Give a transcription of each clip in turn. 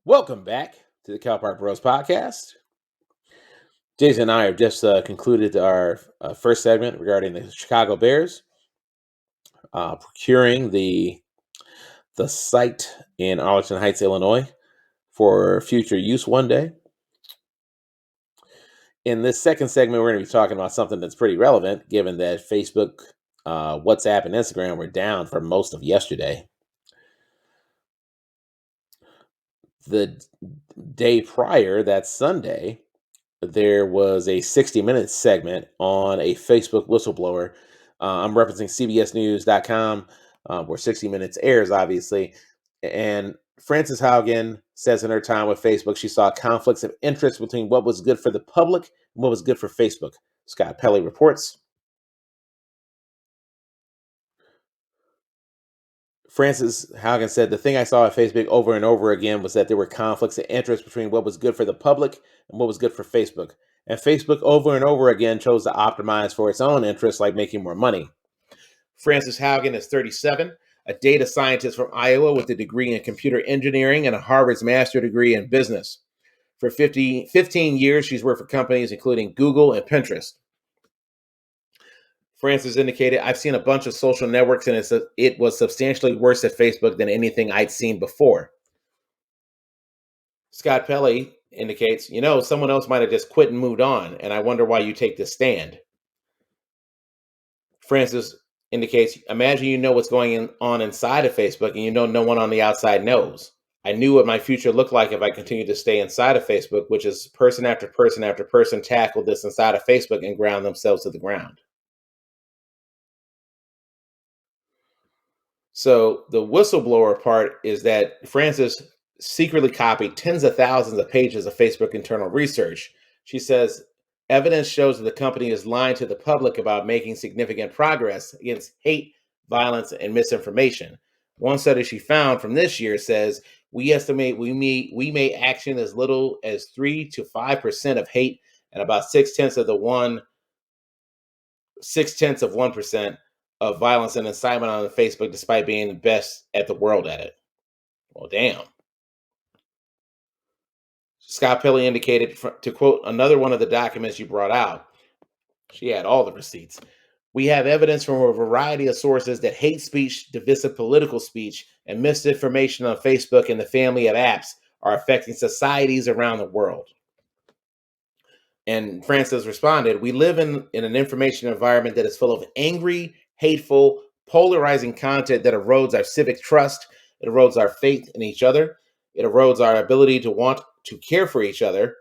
Welcome back to the Cal Park Bros podcast. Jason and I have just concluded our first segment regarding the Chicago Bears procuring the site in Arlington Heights, Illinois, for future use one day. In this second segment, we're going to be talking about something that's pretty relevant, given that Facebook, WhatsApp, and Instagram were down for most of yesterday. The day prior, that Sunday, there was a 60-minute segment on a Facebook whistleblower. I'm referencing CBSNews.com, where 60 Minutes airs, obviously. And Frances Haugen says in her time with Facebook, she saw conflicts of interest between what was good for the public and what was good for Facebook. Scott Pelley reports. Frances Haugen said, the thing I saw at Facebook over and over again was that there were conflicts of interest between what was good for the public and what was good for Facebook. And Facebook over and over again chose to optimize for its own interests, like making more money. Frances Haugen is 37, a data scientist from Iowa with a degree in computer engineering and a Harvard's master's degree in business. For 15 years, she's worked for companies including Google and Pinterest. Francis indicated, I've seen a bunch of social networks and it was substantially worse at Facebook than anything I'd seen before. Scott Pelley indicates, someone else might have just quit and moved on, and I wonder why you take this stand. Francis indicates, imagine you know what's going on inside of Facebook and you know no one on the outside knows. I knew what my future looked like if I continued to stay inside of Facebook, which is person after person after person tackled this inside of Facebook and ground themselves to the ground. So the whistleblower part is that Frances secretly copied tens of thousands of pages of Facebook internal research. She says evidence shows that the company is lying to the public about making significant progress against hate, violence, and misinformation. One study she found from this year says we estimate we may action as little as 3 to 5% of hate and about 0.6% of violence and incitement on Facebook, despite being the best at the world at it. Well, damn. Scott Pelley indicated, to quote another one of the documents you brought out, she had all the receipts. We have evidence from a variety of sources that hate speech, divisive political speech, and misinformation on Facebook and the family of apps are affecting societies around the world. And Francis responded, we live in an information environment that is full of angry, hateful, polarizing content that erodes our civic trust, it erodes our faith in each other, it erodes our ability to want to care for each other.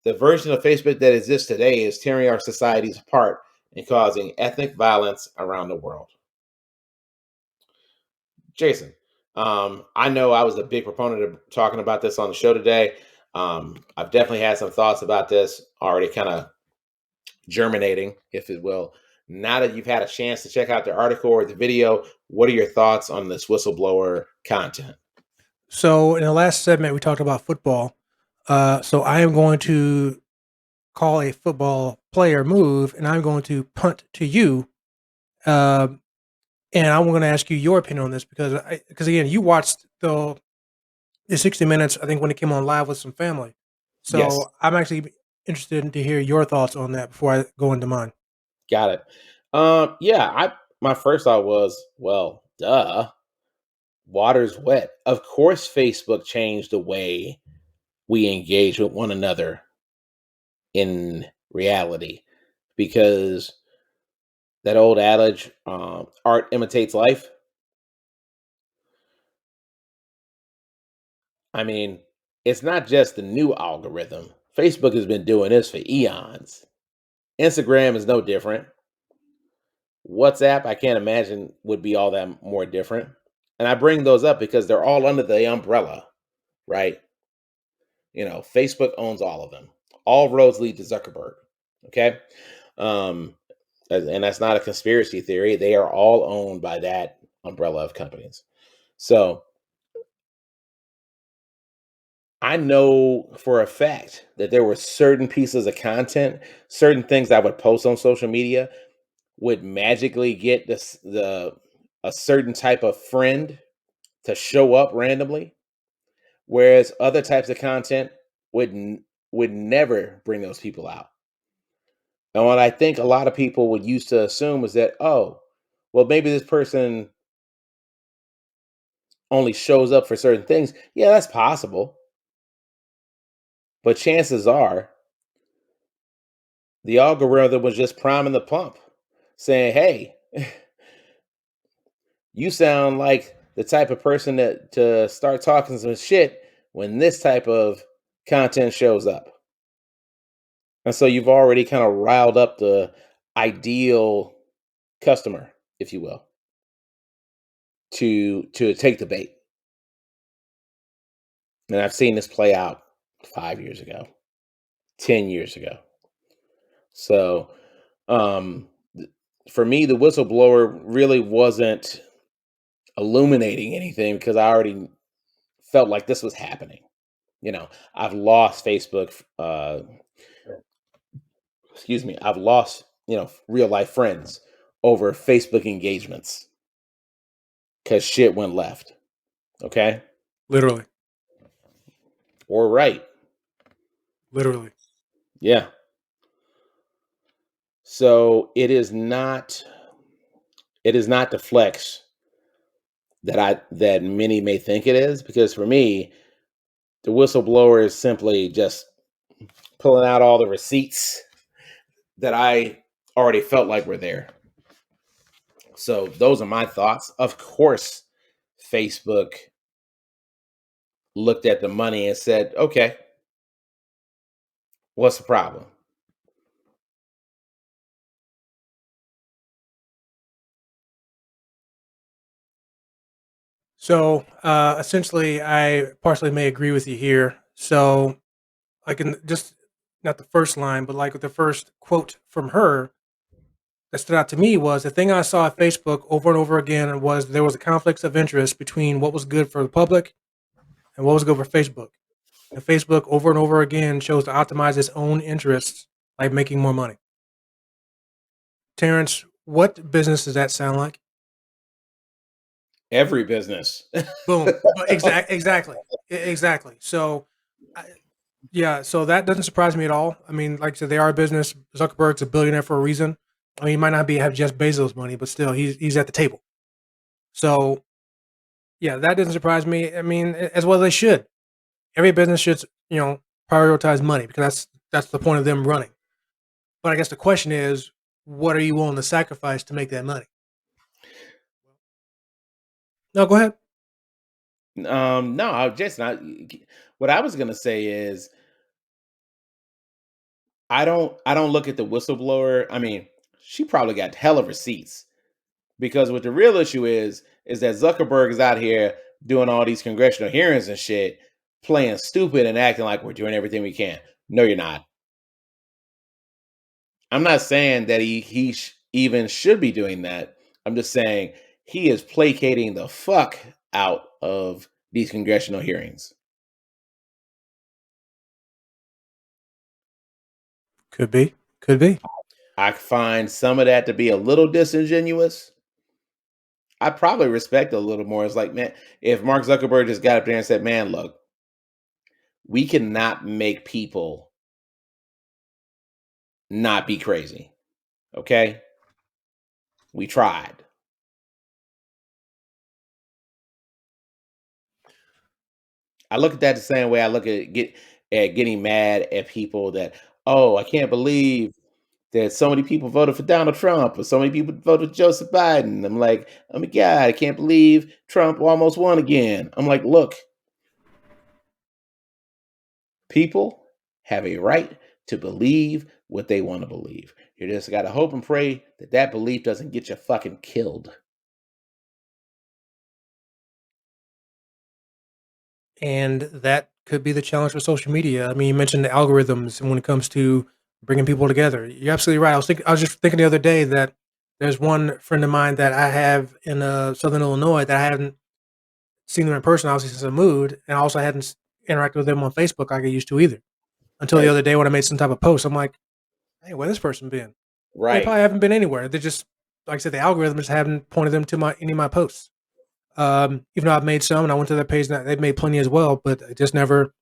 The version of Facebook that exists today is tearing our societies apart and causing ethnic violence around the world. Jason, I know I was a big proponent of talking about this on the show today. I've definitely had some thoughts about this already kind of germinating, if it will. Now that you've had a chance to check out the article or the video, what are your thoughts on this whistleblower content? So in the last segment, we talked about football. So I am going to call a football player move, and I'm going to punt to you. And I'm going to ask you your opinion on this because again, you watched the 60 Minutes, I think, when it came on live with some family. So yes. I'm actually interested to hear your thoughts on that before I go into mine. Got it. My first thought was, well, duh. Water's wet. Of course, Facebook changed the way we engage with one another in reality, because that old adage, art imitates life. I mean, it's not just the new algorithm. Facebook has been doing this for eons. Instagram is no different. WhatsApp, I can't imagine would be all that more different. And I bring those up because they're all under the umbrella, right? Facebook owns all of them. All roads lead to Zuckerberg. Okay. And that's not a conspiracy theory. They are all owned by that umbrella of companies. So I know for a fact that there were certain pieces of content, certain things I would post on social media would magically get a certain type of friend to show up randomly, whereas other types of content would never bring those people out. And what I think a lot of people would used to assume was that, oh, well, maybe this person only shows up for certain things. Yeah, that's possible. But chances are the algorithm was just priming the pump, saying, hey, you sound like the type of person that to start talking some shit when this type of content shows up. And so you've already kind of riled up the ideal customer, if you will, to take the bait. And I've seen this play out 5 years ago, 10 years ago. So for me, the whistleblower really wasn't illuminating anything because I already felt like this was happening. I've lost Facebook. Excuse me. I've lost real life friends over Facebook engagements because shit went left. Okay, Literally. or right. Literally. Yeah. So it is not the flex that many may think it is, because for me, the whistleblower is simply just pulling out all the receipts that I already felt like were there. So those are my thoughts. Of course, Facebook looked at the money and said, okay, what's the problem? So essentially, I partially may agree with you here. So, like, in just not the first line, but like the first quote from her that stood out to me was the thing I saw at Facebook over and over again was there was a conflict of interest between what was good for the public and what was good for Facebook. And Facebook over and over again chose to optimize its own interests, like making more money. Terrence, what business does that sound like? Every business. Boom. Exactly. Exactly. So, I, yeah. So that doesn't surprise me at all. I mean, like I said, they are a business. Zuckerberg's a billionaire for a reason. I mean, he might not have Jeff Bezos money, but still, he's at the table. So, yeah, that doesn't surprise me. I mean, as well they should. Every business should, you know, prioritize money because that's the point of them running. But I guess the question is, what are you willing to sacrifice to make that money? No, go ahead. No, what I was gonna say is I don't look at the whistleblower. I mean, she probably got hella receipts, because what the real issue is that Zuckerberg is out here doing all these congressional hearings and shit, playing stupid and acting like we're doing everything we can. No, you're not. I'm not saying that he even should be doing that. I'm just saying he is placating the fuck out of these congressional hearings. Could be. Could be. I find some of that to be a little disingenuous. I probably respect it a little more. It's like, man, if Mark Zuckerberg just got up there and said, man, look, we cannot make people not be crazy. Okay? We tried. I look at that the same way I look at getting mad at people that, oh, I can't believe that so many people voted for Donald Trump or so many people voted for Joseph Biden. I'm like, oh my God, I can't believe Trump almost won again. I'm like, look, people have a right to believe what they want to believe. You just got to hope and pray that that belief doesn't get you fucking killed. And that could be the challenge with social media. I mean, you mentioned the algorithms when it comes to bringing people together. You're absolutely right. I was just thinking the other day that there's one friend of mine that I have in Southern Illinois that I haven't seen them in person, obviously, since I moved, and I also hadn't interacted with them on Facebook like I used to either. Until the Right. other day when I made some type of post, I'm like, "Hey, where this person been?" They Right. probably haven't been anywhere. They just, like I said, the algorithms haven't pointed them to my any of my posts. Even though I've made some, and I went to their page, and they've made plenty as well, but I just never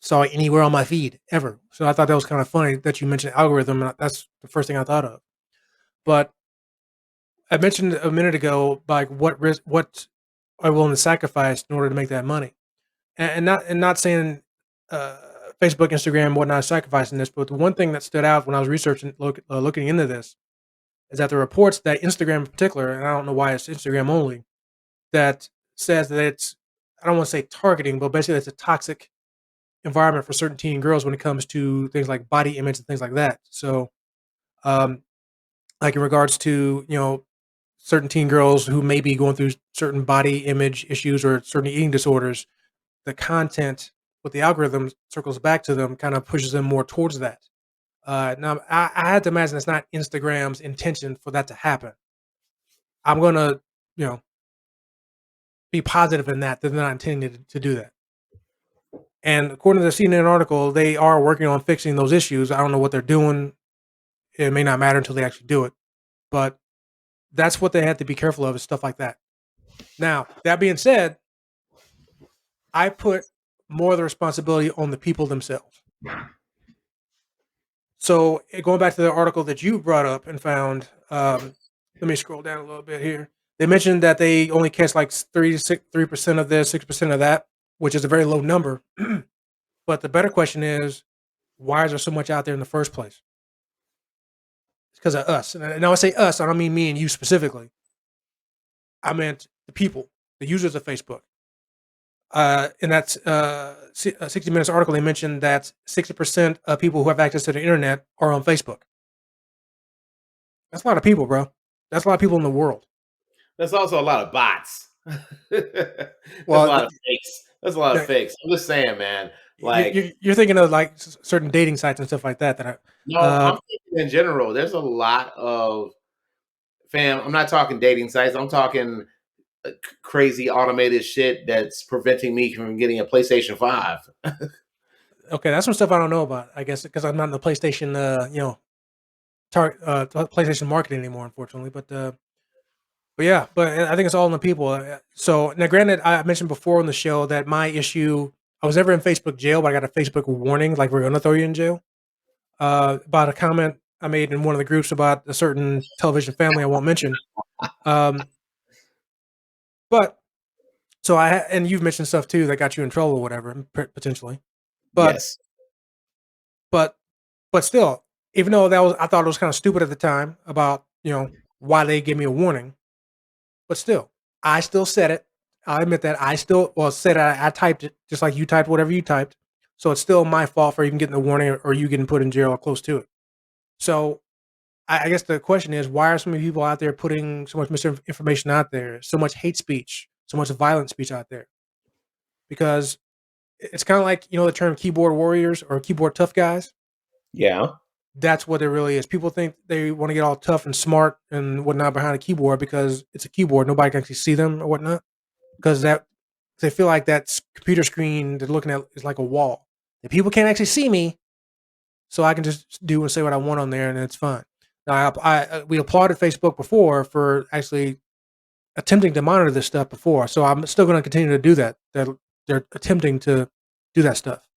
saw it anywhere on my feed ever. So I thought that was kind of funny that you mentioned algorithm, and that's the first thing I thought of. But I mentioned a minute ago, like what are willing to sacrifice in order to make that money, and not saying uh, Facebook, Instagram, whatnot, sacrificing this. But the one thing that stood out when I was researching, looking into this, is that the reports that Instagram in particular, and I don't know why it's Instagram only, that says that it's, I don't want to say targeting, but basically it's a toxic environment for certain teen girls when it comes to things like body image and things like that. So, um, like in regards to certain teen girls who may be going through certain body image issues or certain eating disorders, the content with the algorithm circles back to them, kind of pushes them more towards that. Now, I had to imagine it's not Instagram's intention for that to happen. I'm gonna, you know, be positive in that they're not intending to do that. And according to the CNN article, they are working on fixing those issues. I don't know what they're doing. It may not matter until they actually do it, but that's what they have to be careful of, is stuff like that. Now, that being said, I put more of the responsibility on the people themselves. So going back to the article that you brought up and found, let me scroll down a little bit here. They mentioned that they only catch like 3% of this, 6% of that, which is a very low number. But the better question is, why is there so much out there in the first place? It's because of us. And now I say us, I don't mean me and you specifically. I meant the people, the users of Facebook. In that 60 Minutes article, they mentioned that 60% of people who have access to the internet are on Facebook. That's a lot of people, bro. That's a lot of people in the world. There's also a lot of bots. There's a Well, lot of fakes. There's a lot of the, fakes. I'm just saying, man. you, Like, you're thinking of like certain dating sites and stuff like that. no, I'm thinking in general. There's a lot of fam. I'm not talking dating sites. I'm talking crazy automated shit that's preventing me from getting a PlayStation 5. Okay, that's some stuff I don't know about. I guess because I'm not in the PlayStation, PlayStation market anymore, unfortunately. But yeah, but I think it's all in the people. So now, granted, I mentioned before on the show that my issue, I was never in Facebook jail, but I got a Facebook warning, like we're going to throw you in jail, about a comment I made in one of the groups about a certain television family I won't mention. Um, but so and you've mentioned stuff too that got you in trouble or whatever, potentially. But Yes. but but still, even though I thought it was kind of stupid at the time about why they gave me a warning. But still, I still said it. I admit that I still said I typed it just like you typed whatever you typed. So it's still my fault for even getting the warning or you getting put in jail or close to it. So I guess the question is, why are so many people out there putting so much misinformation out there, so much hate speech, so much violent speech out there? Because it's kind of like the term keyboard warriors or keyboard tough guys. Yeah. That's what it really is. People think they want to get all tough and smart and whatnot behind a keyboard because it's a keyboard. Nobody can actually see them or whatnot. Because they feel like that computer screen they're looking at is like a wall. And people can't actually see me, so I can just do and say what I want on there, and it's fine. Now, we applauded Facebook before for actually attempting to monitor this stuff before, so I'm still going to continue to do that. They're attempting to do that stuff.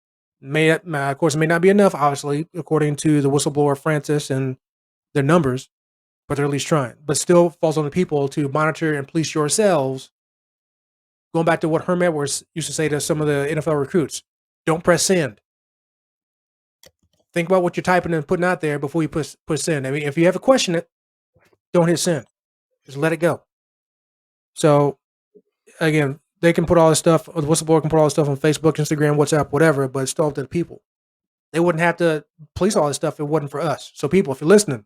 Of course, it may not be enough, obviously, according to the whistleblower Francis and their numbers, but they're at least trying. But still falls on the people to monitor and police yourselves. Going back to what Herm Edwards used to say to some of the NFL recruits, don't press send. Think about what you're typing and putting out there before you push send. I mean, if you ever question it, don't hit send. Just let it go. So again, they can put all this stuff, or the whistleblower can put all this stuff on Facebook, Instagram, WhatsApp, whatever, but it's still up to the people. They wouldn't have to police all this stuff if it wasn't for us. So people, if you're listening,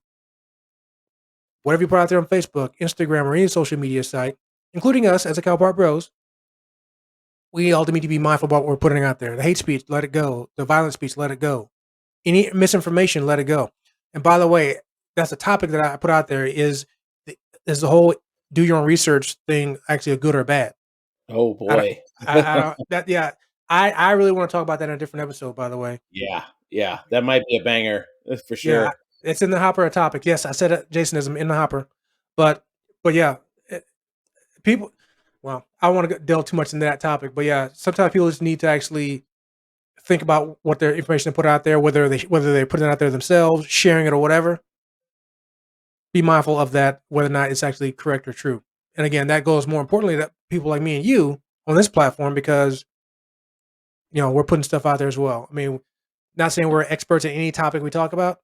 whatever you put out there on Facebook, Instagram, or any social media site, including us as a Cowpart Bros, we all need to be mindful about what we're putting out there. The hate speech, let it go. The violent speech, let it go. Any misinformation, let it go. And by the way, that's a topic that I put out there is the whole do your own research thing actually a good or bad? Oh boy. I really want to talk about that in a different episode, by the way. Yeah. Yeah. That might be a banger for Yeah, sure. it's in the hopper a topic. Yes, I said it, Jasonism in the hopper. But yeah, people Well, I don't want to delve too much into that topic, but yeah, sometimes people just need to actually think about what their information they put out there, whether they put it out there themselves, sharing it or whatever. Be mindful of that, whether or not it's actually correct or true. And again, that goes more importantly to people like me and you on this platform because we're putting stuff out there as well. I mean, not saying we're experts in any topic we talk about,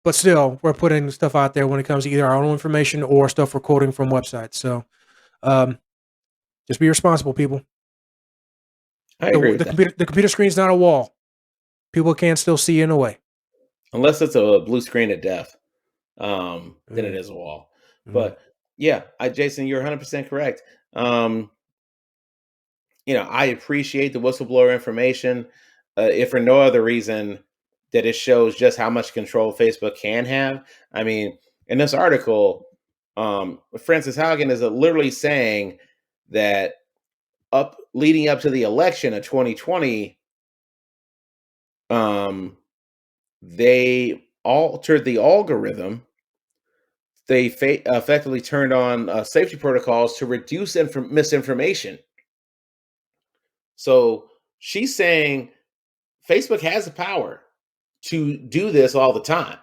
but still, we're putting stuff out there when it comes to either our own information or stuff we're quoting from websites. So, um, just be responsible, people. I The agree with the that. computer screen's not a wall. People can still see in a way. Unless it's a blue screen of death, then it Mm, is a wall. mm. But yeah, Jason, you're 100% correct. Um, I appreciate the whistleblower information, if for no other reason that it shows just how much control Facebook can have. I mean, in this article, Francis Haugen is literally saying that up leading up to the election of 2020, um, they altered the algorithm. They effectively turned on safety protocols to reduce misinformation. So she's saying Facebook has the power to do this all the time.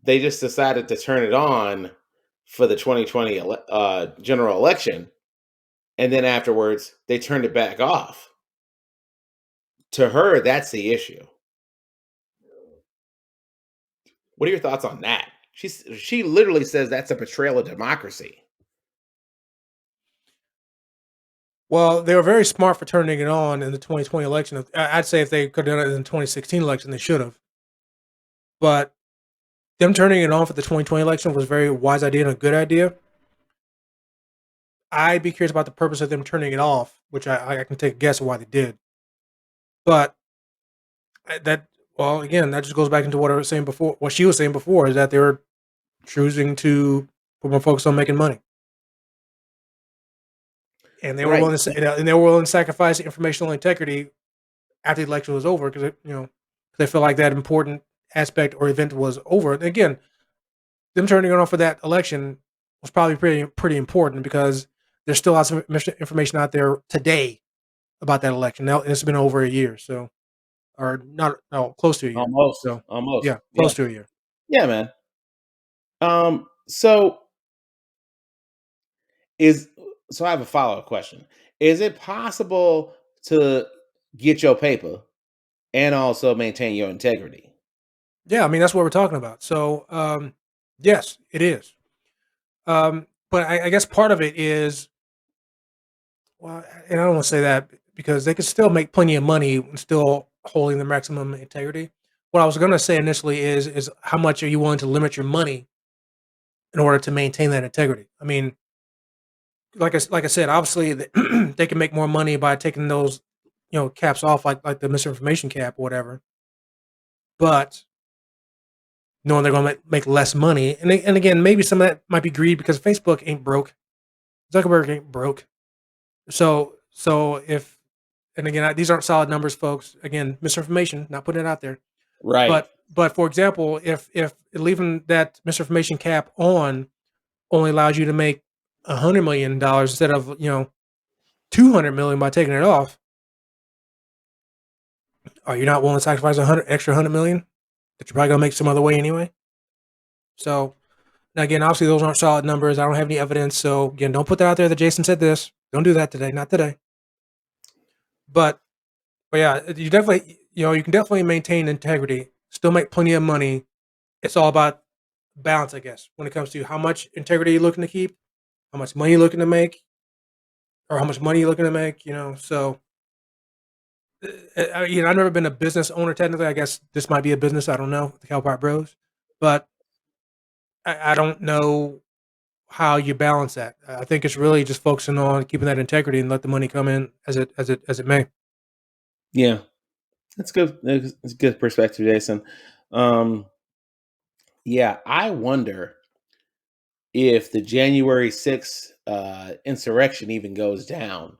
They just decided to turn it on for the 2020 general election, and then afterwards they turned it back off. To her, that's the issue. What are your thoughts on that? She literally says that's a betrayal of democracy. Well, they were very smart for turning it on in the 2020 election. I'd say if they could have done it in the 2016 election, they should have. But them turning it on for the 2020 election was a very wise idea and a good idea. I'd be curious about the purpose of them turning it off, which I can take a guess of why they did. But that, well, again, that just goes back into what I was saying before. What she was saying before is that they were choosing to put more focus on making money, and they were Right. willing to sacrifice informational integrity after the election was over because they feel like that important aspect or event was over. And again, them turning it off for that election was probably pretty important because there's still lots of information out there today about that election. Now it's been over a year, so or not, no, close to a year. Almost. So Almost. yeah, Yeah. close to a year. Yeah, man. So is so I have a follow-up question. Is it possible to get your paper and also maintain your integrity? Yeah, I mean that's what we're talking about. So yes, it is. But I guess part of it is, well, and I don't want to say that because they could still make plenty of money and still holding the maximum integrity. What I was going to say initially is how much are you willing to limit your money in order to maintain that integrity? I mean, like I said, obviously they can make more money by taking those caps off, like the misinformation cap or whatever. But knowing they're going to make less money, and again, maybe some of that might be greed because Facebook ain't broke, Zuckerberg ain't broke. So if, and again, these aren't solid numbers, folks. Again, misinformation, not putting it out there. Right. But for example, if leaving that misinformation cap on only allows you to make $100 million instead of 200 million by taking it off, are you not willing to sacrifice extra 100 million that you're probably gonna make some other way anyway? So now again, obviously those aren't solid numbers. I don't have any evidence. So again, don't put that out there that Jason said this. Don't do that today. Not today. But yeah, you can definitely maintain integrity, still make plenty of money. It's all about balance, I guess, when it comes to how much integrity you're looking to keep, how much money you're looking to make, or how much money you're looking to make. So I've never been a business owner technically. I guess this might be a business. I don't know, the Calpart Bros, but I don't know how you balance that. I think it's really just focusing on keeping that integrity and let the money come in as it may. Yeah. That's good. That's a good perspective, Jason. Um, yeah, I wonder if the January 6th insurrection even goes down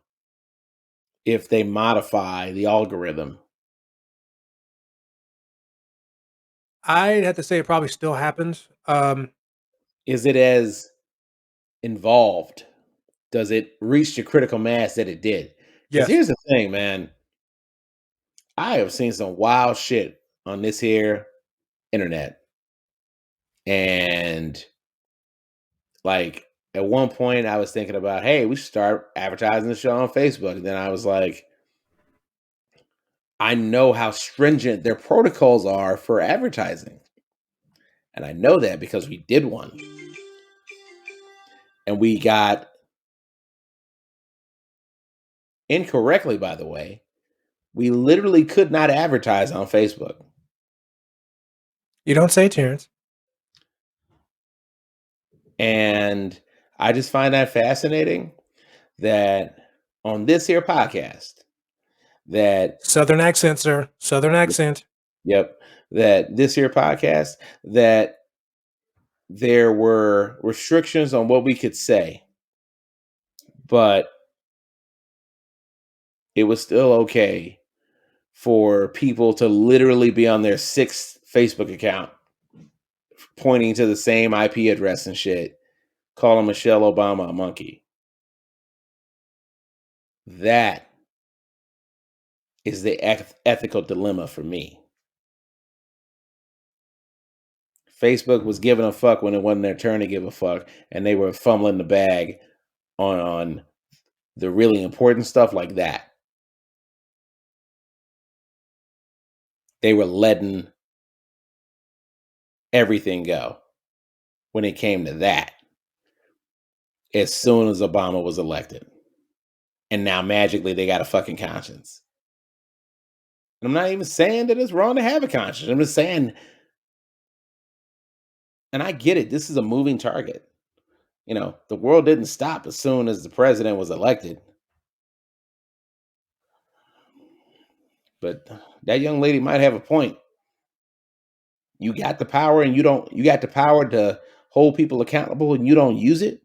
if they modify the algorithm. I'd have to say it probably still happens. Is it as involved does it reach the critical mass that it did? Because Yes. here's the thing, man. I have seen some wild shit on this here internet. And like at one point I was thinking about, hey, we should start advertising the show on Facebook. And then I was like, I know how stringent their protocols are for advertising. And I know that because we did one. And we got incorrectly, by the way, we literally could not advertise on Facebook. You don't say, Terrence. And I just find that fascinating that on this here podcast, that Southern accent, sir. Southern accent. yep, that this here podcast, that there were restrictions on what we could say, but it was still okay for people to literally be on their sixth Facebook account pointing to the same IP address and shit, calling Michelle Obama a monkey. That is the ethical dilemma for me. Facebook was giving a fuck when it wasn't their turn to give a fuck, and they were fumbling the bag on the really important stuff like that. They were letting everything go when it came to that as soon as Obama was elected. And now magically they got a fucking conscience. And I'm not even saying that it's wrong to have a conscience. I'm just saying, and I get it, this is a moving target. You know, the world didn't stop as soon as the president was elected. But that young lady might have a point. You got the power and you got the power to hold people accountable and you don't use it.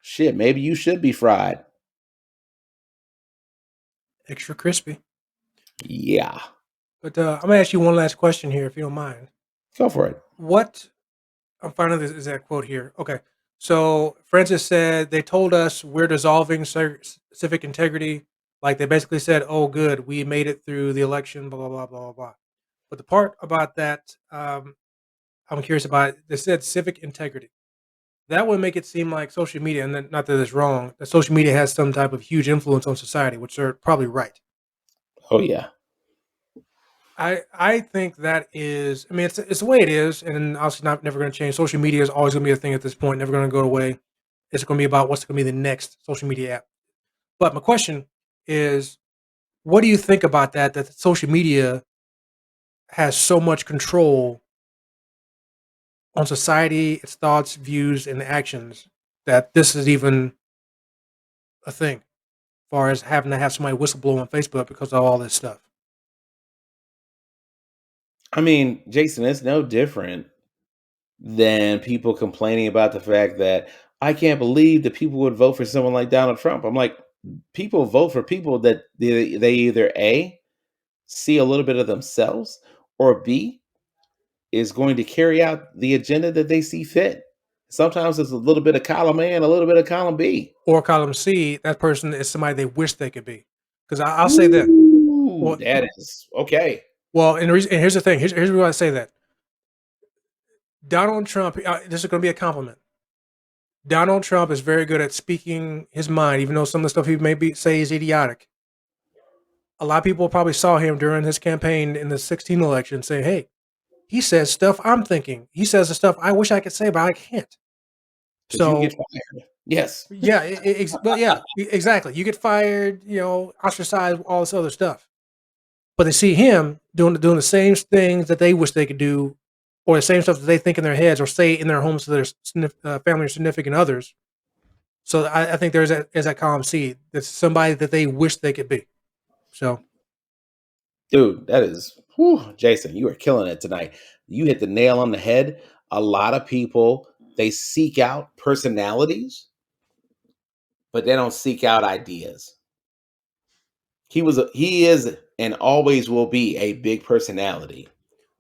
Shit, maybe you should be fried. Extra crispy. Yeah. But I'm going to ask you one last question here, if you don't mind. Go for it. What, I'm finding this exact quote here. Okay. So Francis said, they told us we're dissolving civic integrity. Like they basically said, oh, good, we made it through the election, blah, blah, blah, blah, blah, blah. But the part about that, I'm curious about, they said civic integrity. That would make it seem like social media, and not that it's wrong, that social media has some type of huge influence on society, which they're probably right. Oh yeah. I think that is, I mean, it's the way it is, and obviously never going to change. Social media is always going to be a thing at this point, never going to go away. It's going to be about what's going to be the next social media app. But my question is, what do you think about that? That social media has so much control on society, its thoughts, views, and actions, that this is even a thing, as far as having to have somebody whistleblow on Facebook because of all this stuff. I mean, Jason, it's no different than people complaining about the fact that I can't believe that people would vote for someone like Donald Trump. I'm like, people vote for people that they either A, see a little bit of themselves, or B, is going to carry out the agenda that they see fit. Sometimes it's a little bit of column A and a little bit of column B. Or column C, that person is somebody they wish they could be. Because I'll say that. Ooh, Well, that is okay. well, and here's the thing. Here's why I say that. Donald Trump. This is going to be a compliment. Donald Trump is very good at speaking his mind, even though some of the stuff he say is idiotic. A lot of people probably saw him during his campaign in the 2016 election, saying, "Hey, he says stuff I'm thinking. He says the stuff I wish I could say, but I can't." Because you can So get fired. Yes. yeah, well, yeah, exactly. You get fired, ostracized, all this other stuff. But they see him doing the same things that they wish they could do, or the same stuff that they think in their heads, or say in their homes to their family or significant others. So I think there's that column C. That's somebody that they wish they could be. So Dude, that is, whew, Jason, you are killing it tonight. You hit the nail on the head. A lot of people, they seek out personalities, but they don't seek out ideas. He is, and always will be a big personality.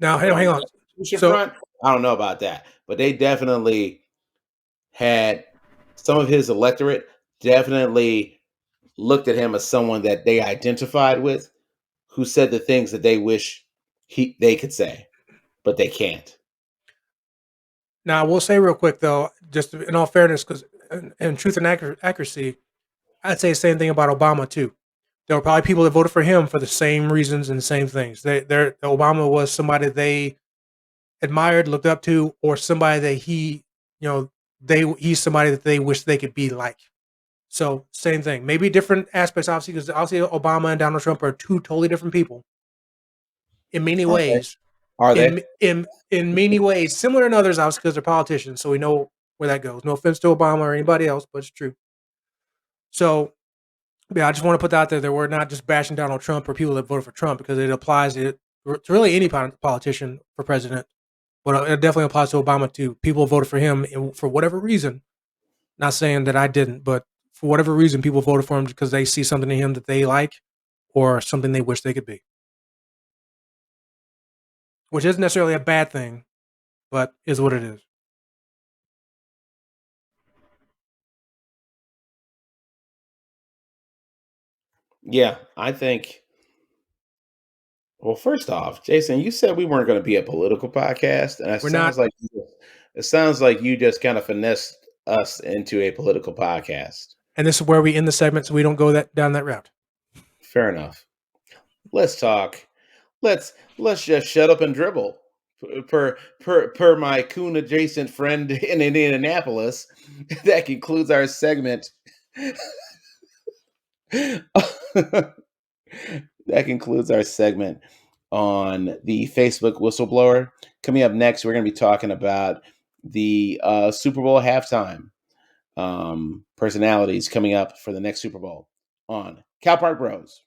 now, But on hang the on. execution So front, I don't know about that. But they definitely had some of his electorate definitely looked at him as someone that they identified with, who said the things that they wish they could say, but they can't. Now, I will say real quick though, just in all fairness, because in truth and accuracy, I'd say the same thing about Obama too. There were probably people that voted for him for the same reasons and the same things. Obama was somebody they admired, looked up to, or somebody that he's somebody that they wish they could be like. So same thing, maybe different aspects, obviously, because obviously Obama and Donald Trump are two totally different people in many Are they? ways. Are they? In many ways, similar in others, obviously, because they're politicians. So we know where that goes. No offense to Obama or anybody else, but it's true. So yeah, I just want to put that out there that we're not just bashing Donald Trump or people that voted for Trump, because it applies to really any politician for president. But it definitely applies to Obama too. People voted for him for whatever reason. Not saying that I didn't, but for whatever reason, people voted for him because they see something in him that they like or something they wish they could be. Which isn't necessarily a bad thing, but is what it is. Yeah, I think. Well, first off, Jason, you said we weren't going to be a political podcast, and We're not, it sounds like you just kind of finessed us into a political podcast. and this is where we end the segment, so we don't go down that route. Fair enough. Let's talk. Let's just shut up and dribble. Per my coon adjacent friend in Indianapolis, that concludes our segment. That concludes our segment on the Facebook whistleblower. Coming up next, we're going to be talking about the Super Bowl halftime personalities coming up for the next Super Bowl on Cal Park Bros.